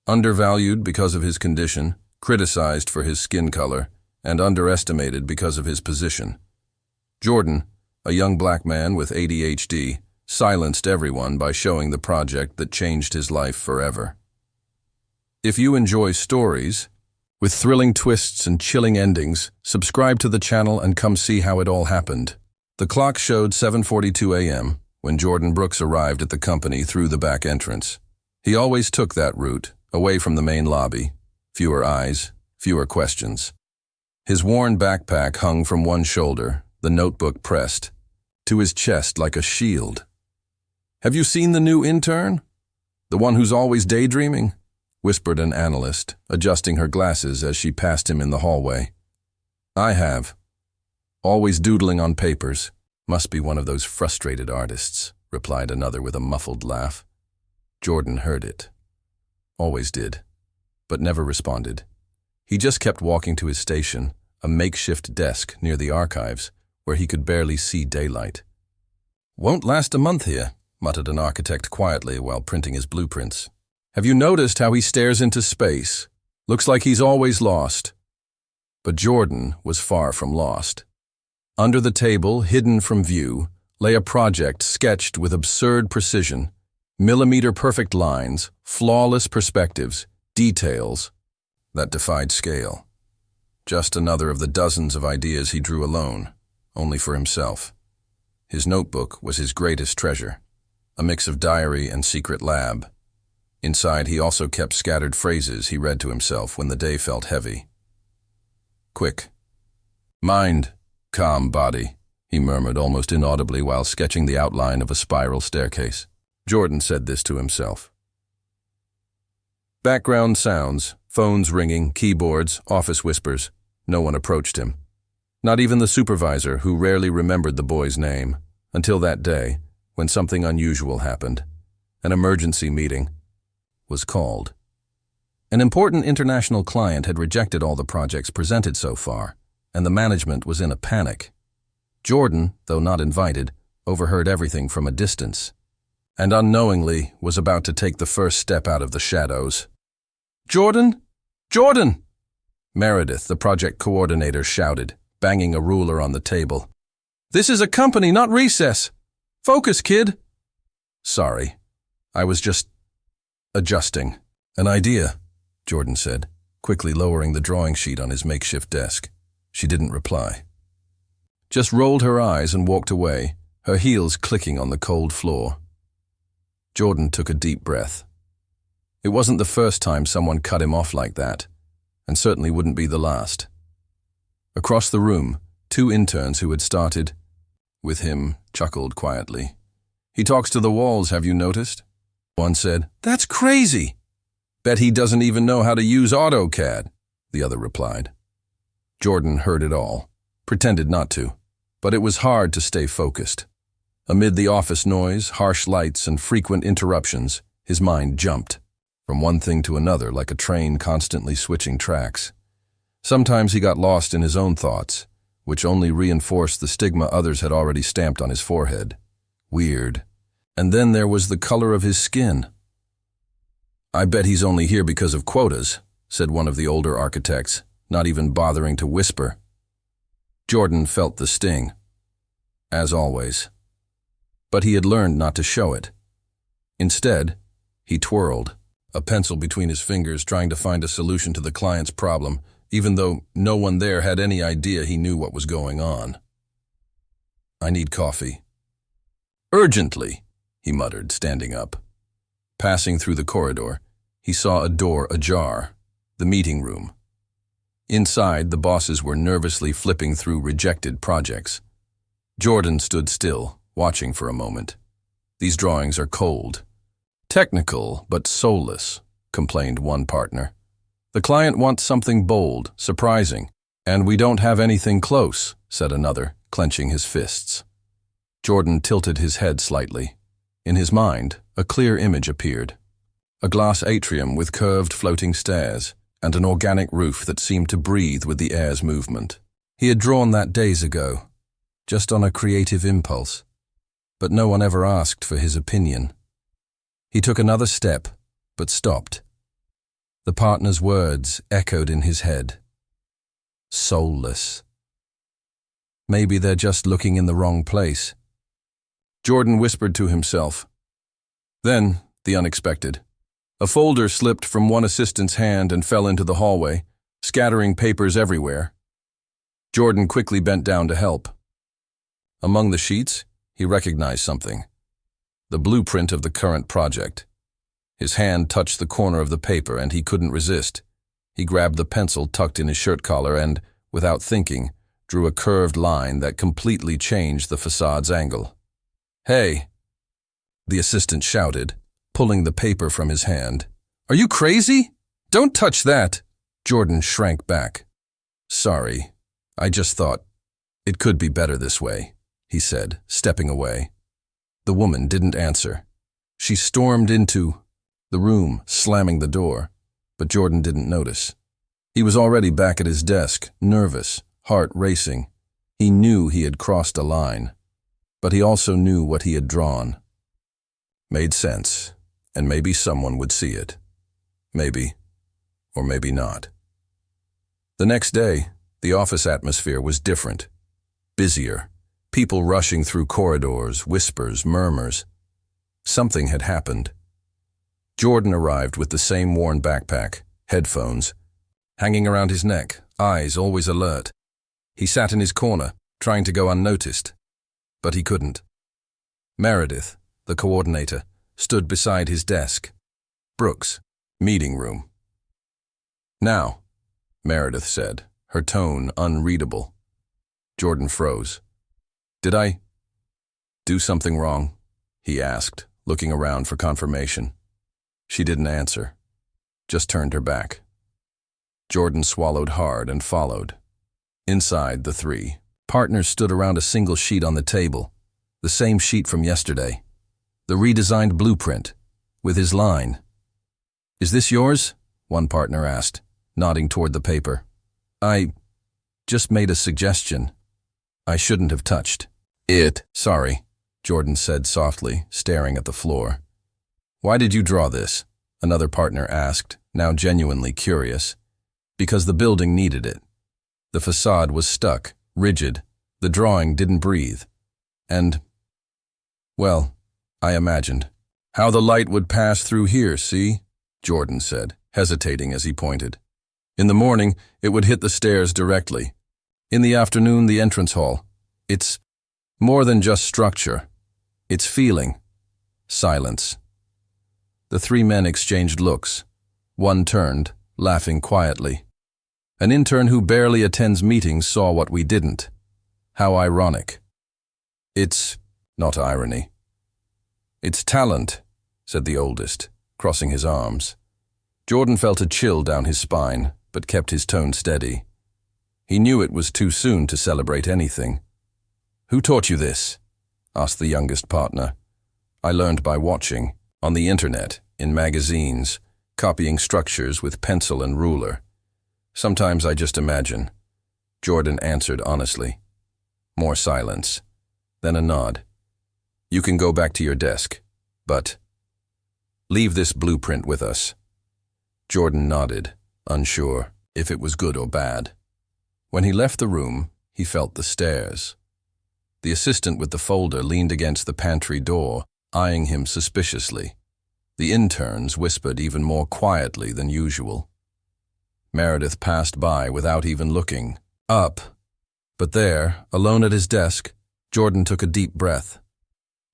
Undervalued because of his condition, criticized for his skin color, and underestimated because of his position. Jordan, a young black man with ADHD, silenced everyone by showing the project that changed his life forever. If you enjoy stories with thrilling twists and chilling endings, subscribe to the channel and come see how it all happened. The clock showed 7:42 a.m. when Jordan Brooks arrived at the company through the back entrance. He always took that route, away from the main lobby. Fewer eyes, fewer questions. His worn backpack hung from one shoulder, the notebook pressed to his chest like a shield. "Have you seen the new intern? The one who's always daydreaming?" whispered an analyst, adjusting her glasses as she passed him in the hallway. "I have. Always doodling on papers. Must be one of those frustrated artists," replied another with a muffled laugh. Jordan heard it. Always did, but never responded. He just kept walking to his station, a makeshift desk near the archives, where he could barely see daylight. "Won't last a month here," muttered an architect quietly while printing his blueprints. "Have you noticed how he stares into space? Looks like he's always lost." But Jordan was far from lost. Under the table, hidden from view, lay a project sketched with absurd precision, millimeter-perfect lines, flawless perspectives, details that defied scale. Just another of the dozens of ideas he drew alone, only for himself. His notebook was his greatest treasure, a mix of diary and secret lab. Inside, he also kept scattered phrases he read to himself when the day felt heavy. "Quick. Mind, calm body," he murmured almost inaudibly while sketching the outline of a spiral staircase. Jordan said this to himself. Background sounds, phones ringing, keyboards, office whispers. No one approached him. Not even the supervisor, who rarely remembered the boy's name, until that day, when something unusual happened. An emergency meeting was called. An important international client had rejected all the projects presented so far, and the management was in a panic. Jordan, though not invited, overheard everything from a distance, and unknowingly was about to take the first step out of the shadows. "Jordan! Jordan!" Meredith, the project coordinator, shouted, banging a ruler on the table. "This is a company, not recess! Focus, kid!" "Sorry, I was just adjusting." "An idea," Jordan said, quickly lowering the drawing sheet on his makeshift desk. She didn't reply. Just rolled her eyes and walked away, her heels clicking on the cold floor. Jordan took a deep breath. It wasn't the first time someone cut him off like that, and certainly wouldn't be the last. Across the room, two interns who had started with him chuckled quietly. "He talks to the walls, have you noticed?" One said, "That's crazy." "Bet he doesn't even know how to use AutoCAD," the other replied. Jordan heard it all, pretended not to, but it was hard to stay focused. Amid the office noise, harsh lights, and frequent interruptions, his mind jumped from one thing to another like a train constantly switching tracks. Sometimes he got lost in his own thoughts, which only reinforced the stigma others had already stamped on his forehead. Weird. And then there was the color of his skin. "I bet he's only here because of quotas," said one of the older architects, not even bothering to whisper. Jordan felt the sting, as always. But he had learned not to show it. Instead, he twirled, a pencil between his fingers, trying to find a solution to the client's problem, even though no one there had any idea he knew what was going on. "I need coffee." "Urgently," he muttered, standing up. Passing through the corridor, he saw a door ajar, the meeting room. Inside, the bosses were nervously flipping through rejected projects. Jordan stood still, watching for a moment. "These drawings are cold. Technical, but soulless," complained one partner. "The client wants something bold, surprising, and we don't have anything close," said another, clenching his fists. Jordan tilted his head slightly. In his mind, a clear image appeared. A glass atrium with curved floating stairs, and an organic roof that seemed to breathe with the air's movement. He had drawn that days ago, just on a creative impulse, but no one ever asked for his opinion. He took another step, but stopped. The partner's words echoed in his head. Soulless. Maybe they're just looking in the wrong place. Jordan whispered to himself. Then, the unexpected. A folder slipped from one assistant's hand and fell into the hallway, scattering papers everywhere. Jordan quickly bent down to help. Among the sheets, he recognized something. The blueprint of the current project. His hand touched the corner of the paper and he couldn't resist. He grabbed the pencil tucked in his shirt collar and, without thinking, drew a curved line that completely changed the facade's angle. "Hey!" the assistant shouted, pulling the paper from his hand. "Are you crazy? Don't touch that!" Jordan shrank back. "Sorry, I just thought it could be better this way," he said, stepping away. The woman didn't answer. She stormed into the room, slamming the door, but Jordan didn't notice. He was already back at his desk, nervous, heart racing. He knew he had crossed a line, but he also knew what he had drawn. Made sense, and maybe someone would see it. Maybe, or maybe not. The next day, the office atmosphere was different. Busier, people rushing through corridors, whispers, murmurs. Something had happened. Jordan arrived with the same worn backpack, headphones, hanging around his neck, eyes always alert. He sat in his corner, trying to go unnoticed, but he couldn't. Meredith, the coordinator, stood beside his desk. Brooks, meeting room. "Now," Meredith said, her tone unreadable. Jordan froze. "Did I do something wrong?" he asked, looking around for confirmation. She didn't answer, just turned her back. Jordan swallowed hard and followed. Inside, the three partners stood around a single sheet on the table, the same sheet from yesterday, the redesigned blueprint, with his line. "Is this yours?" one partner asked, nodding toward the paper. "I just made a suggestion. I shouldn't have touched it." "Sorry," Jordan said softly, staring at the floor. "Why did you draw this?" another partner asked, now genuinely curious. "Because the building needed it. The facade was stuck, rigid, the drawing didn't breathe. And, well, I imagined how the light would pass through here, see?" Jordan said, hesitating as he pointed. "In the morning, it would hit the stairs directly. In the afternoon, the entrance hall. It's more than just structure. It's feeling." Silence. The three men exchanged looks. One turned, laughing quietly. "An intern who barely attends meetings saw what we didn't. How ironic." "It's not irony. It's talent," said the oldest, crossing his arms. Jordan felt a chill down his spine, but kept his tone steady. He knew it was too soon to celebrate anything. "Who taught you this?" asked the youngest partner. "I learned by watching, on the internet, in magazines, copying structures with pencil and ruler. Sometimes I just imagine," Jordan answered honestly. More silence, then a nod. "You can go back to your desk, but leave this blueprint with us." Jordan nodded, unsure if it was good or bad. When he left the room, he felt the stares. The assistant with the folder leaned against the pantry door, eyeing him suspiciously. The interns whispered even more quietly than usual. Meredith passed by without even looking up. But there, alone at his desk, Jordan took a deep breath.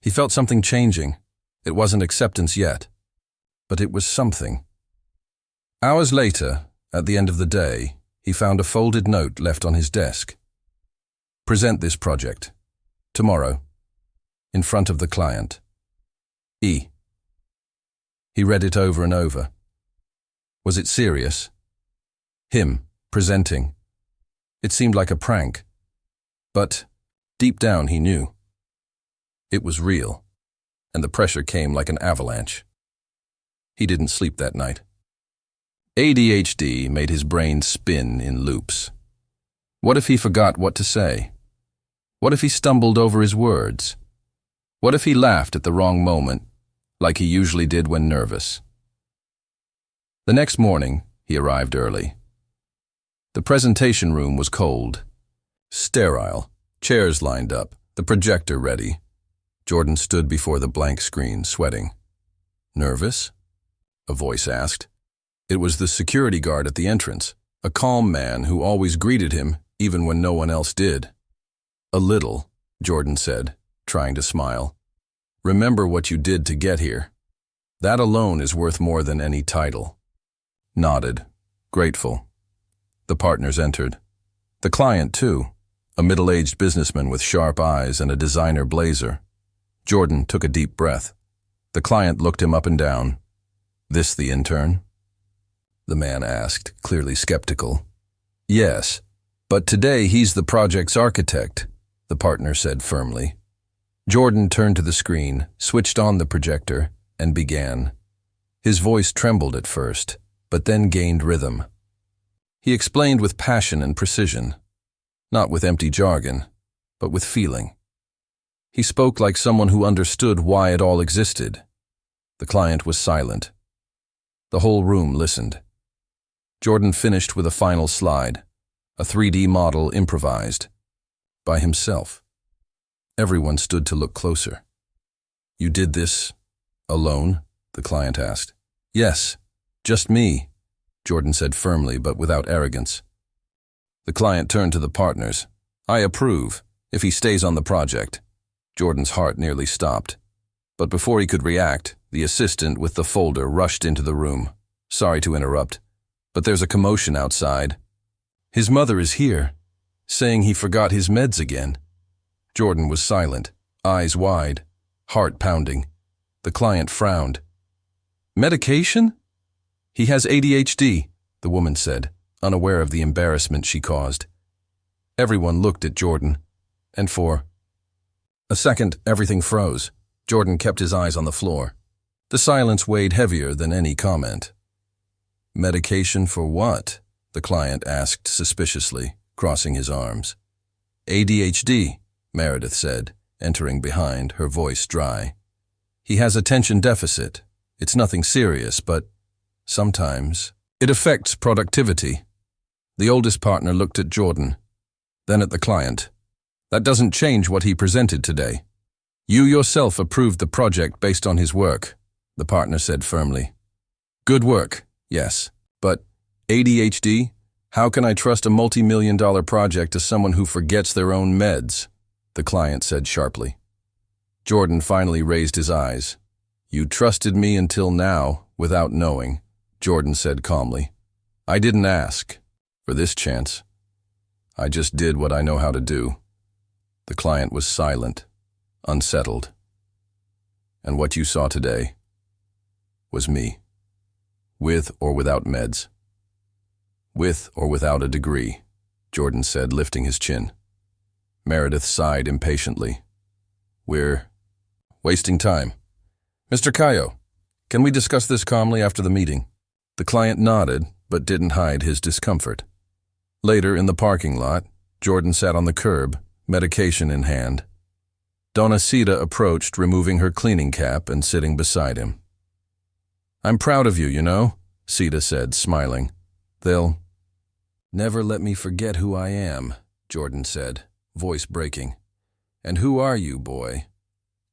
He felt something changing. It wasn't acceptance yet, but it was something. Hours later, at the end of the day, he found a folded note left on his desk. "Present this project. Tomorrow. In front of the client. E." He read it over and over. Was it serious? Him, presenting. It seemed like a prank. But, deep down he knew. It was real, and the pressure came like an avalanche. He didn't sleep that night. ADHD made his brain spin in loops. What if he forgot what to say? What if he stumbled over his words? What if he laughed at the wrong moment, like he usually did when nervous? The next morning, He arrived early. The presentation room was cold, sterile, chairs lined up, the projector ready. Jordan stood before the blank screen, sweating. "Nervous?" a voice asked. It was the security guard at the entrance, a calm man who always greeted him even when no one else did. "A little," Jordan said, trying to smile. "Remember what you did to get here. That alone is worth more than any title." Nodded, grateful. The partners entered. The client, too, a middle-aged businessman with sharp eyes and a designer blazer. Jordan took a deep breath. The client looked him up and down. "This the intern?" the man asked, clearly skeptical. "Yes, but today he's the project's architect," the partner said firmly. Jordan turned to the screen, switched on the projector, and began. His voice trembled at first, but then gained rhythm. He explained with passion and precision, not with empty jargon, but with feeling. He spoke like someone who understood why it all existed. The client was silent. The whole room listened. Jordan finished with a final slide, a 3D model improvised, by himself. Everyone stood to look closer. "You did this alone?" the client asked. "Yes, just me," Jordan said firmly but without arrogance. The client turned to the partners. "I approve, if he stays on the project." Jordan's heart nearly stopped. But before he could react, the assistant with the folder rushed into the room. "Sorry to interrupt, but there's a commotion outside. His mother is here, saying he forgot his meds again." Jordan was silent, eyes wide, heart pounding. The client frowned. "Medication?" "He has ADHD, the woman said, unaware of the embarrassment she caused. Everyone looked at Jordan, and for a second everything froze. Jordan kept his eyes on the floor. The silence weighed heavier than any comment. "Medication for what?" the client asked suspiciously, crossing his arms. "ADHD, Meredith said, entering behind, her voice dry. "He has attention deficit. It's nothing serious, but sometimes it affects productivity." The oldest partner looked at Jordan, then at the client. "That doesn't change what he presented today. You yourself approved the project based on his work," the partner said firmly. "Good work, yes, but ADHD? How can I trust a multi-million-dollar project to someone who forgets their own meds?" the client said sharply. Jordan finally raised his eyes. "You trusted me until now, without knowing," Jordan said calmly. "I didn't ask for this chance. I just did what I know how to do." The client was silent, unsettled. "And what you saw today was me, with or without meds." "With or without a degree," Jordan said, lifting his chin. Meredith sighed impatiently. "We're wasting time. Mr. Cayo, can we discuss this calmly after the meeting?" The client nodded, but didn't hide his discomfort. Later, in the parking lot, Jordan sat on the curb, medication in hand. Donna Sita approached, removing her cleaning cap and sitting beside him. "I'm proud of you, you know," Sita said, smiling. "They'll never let me forget who I am," Jordan said, voice breaking. "And who are you, boy?"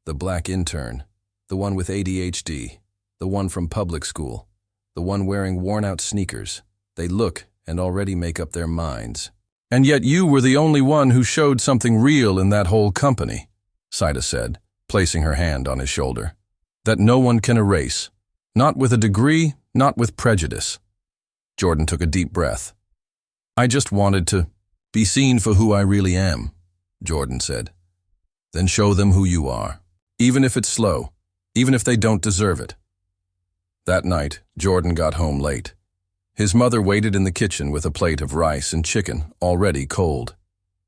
"The black intern, the one with ADHD, the one from public school, the one wearing worn-out sneakers. They look and already make up their minds." "And yet you were the only one who showed something real in that whole company," Sita said, placing her hand on his shoulder. "That no one can erase. Not with a degree, not with prejudice." Jordan took a deep breath. "I just wanted to be seen for who I really am," Jordan said. "Then show them who you are, even if it's slow, even if they don't deserve it." That night, Jordan got home late. His mother waited in the kitchen with a plate of rice and chicken, already cold.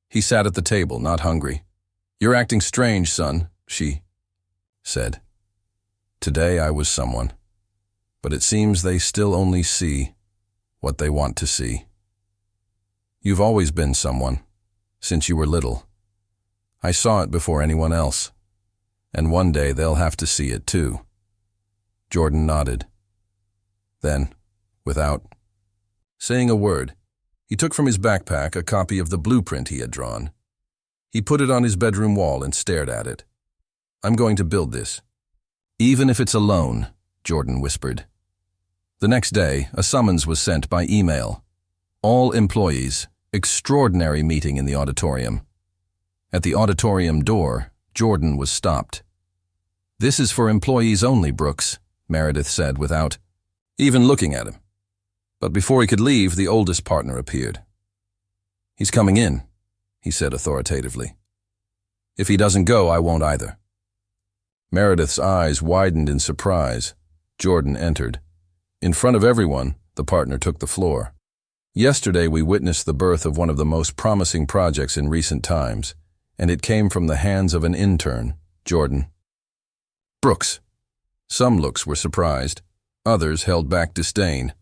He sat at the table, not hungry. "You're acting strange, son," she said. "Today I was someone, but it seems they still only see what they want to see." "You've always been someone, since you were little. I saw it before anyone else, and one day they'll have to see it too." Jordan nodded. Then, without saying a word. He took from his backpack a copy of the blueprint he had drawn. He put it on his bedroom wall and stared at it. "I'm going to build this. Even if it's alone," Jordan whispered. The next day, a summons was sent by email. All employees, extraordinary meeting in the auditorium. At the auditorium door, Jordan was stopped. "This is for employees only, Brooks," Meredith said without even looking at him. But before he could leave, the oldest partner appeared. "He's coming in," he said authoritatively. "If he doesn't go, I won't either." Meredith's eyes widened in surprise. Jordan entered. In front of everyone, the partner took the floor. "Yesterday we witnessed the birth of one of the most promising projects in recent times, and it came from the hands of an intern, Jordan." "Brooks." Some looks were surprised. Others held back disdain.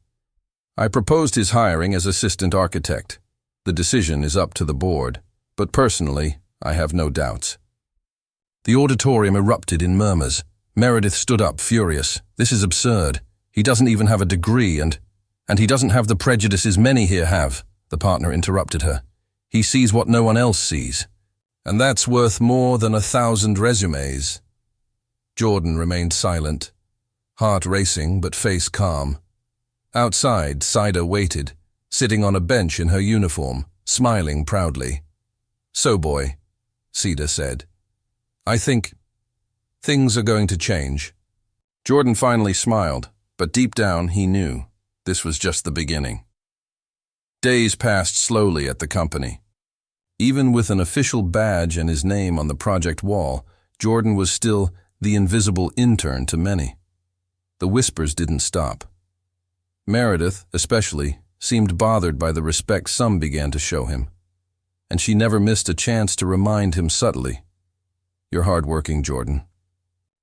"I proposed his hiring as assistant architect. The decision is up to the board, but personally, I have no doubts." The auditorium erupted in murmurs. Meredith stood up, furious. "This is absurd. He doesn't even have a degree, and he doesn't have the prejudices many here have," the partner interrupted her. "He sees what no one else sees. And that's worth more than 1,000 resumes." Jordan remained silent, heart racing but face calm. Outside, Saida waited, sitting on a bench in her uniform, smiling proudly. "So, boy," Saida said, "I think things are going to change." Jordan finally smiled, but deep down he knew this was just the beginning. Days passed slowly at the company. Even with an official badge and his name on the project wall, Jordan was still the invisible intern to many. The whispers didn't stop. Meredith, especially, seemed bothered by the respect some began to show him, and she never missed a chance to remind him subtly, "You're hard-working, Jordan.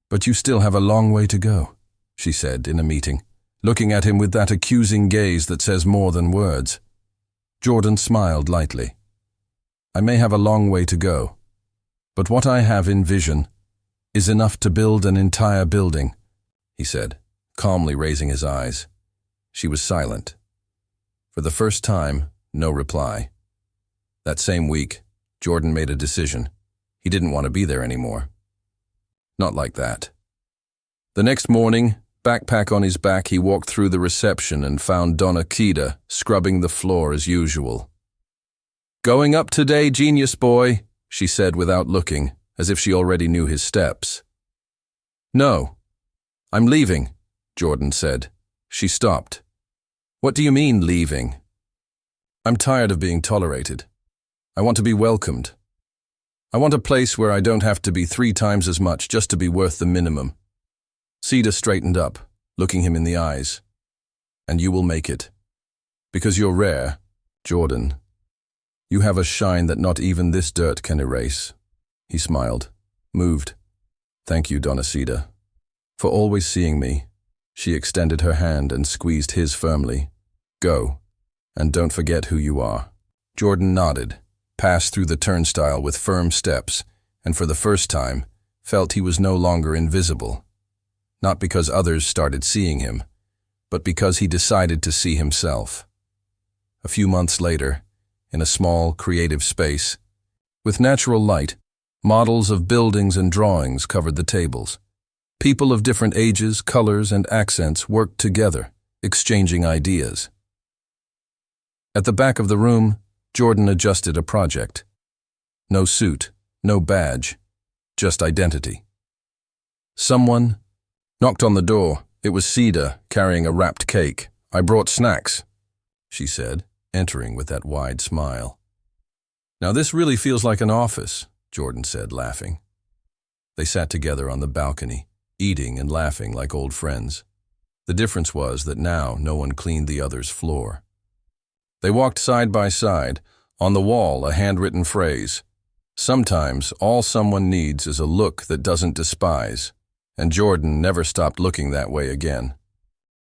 But you still have a long way to go," she said in a meeting, looking at him with that accusing gaze that says more than words. Jordan smiled lightly. "I may have a long way to go, but what I have in vision is enough to build an entire building," he said, calmly raising his eyes. She was silent. For the first time, no reply. That same week, Jordan made a decision. He didn't want to be there anymore. Not like that. The next morning, backpack on his back, he walked through the reception and found Donna Kida scrubbing the floor as usual. "Going up today, genius boy," she said without looking, as if she already knew his steps. "No, I'm leaving," Jordan said. She stopped. "What do you mean, leaving?" "I'm tired of being tolerated. I want to be welcomed. I want a place where I don't have to be 3 times as much just to be worth the minimum." Saida straightened up, looking him in the eyes. "And you will make it. Because you're rare, Jordan. You have a shine that not even this dirt can erase." He smiled, moved. "Thank you, Donna Saida, for always seeing me." She extended her hand and squeezed his firmly. "Go, and don't forget who you are." Jordan nodded, passed through the turnstile with firm steps, and for the first time, felt he was no longer invisible. Not because others started seeing him, but because he decided to see himself. A few months later, in a small, creative space, with natural light, models of buildings and drawings covered the tables. People of different ages, colors, and accents worked together, exchanging ideas. At the back of the room, Jordan adjusted a project. No suit, no badge, just identity. Someone knocked on the door. It was Saida, carrying a wrapped cake. "I brought snacks," she said, entering with that wide smile. "Now this really feels like an office," Jordan said, laughing. They sat together on the balcony, eating and laughing like old friends. The difference was that now no one cleaned the other's floor. They walked side by side, on the wall a handwritten phrase. "Sometimes all someone needs is a look that doesn't despise," and Jordan never stopped looking that way again.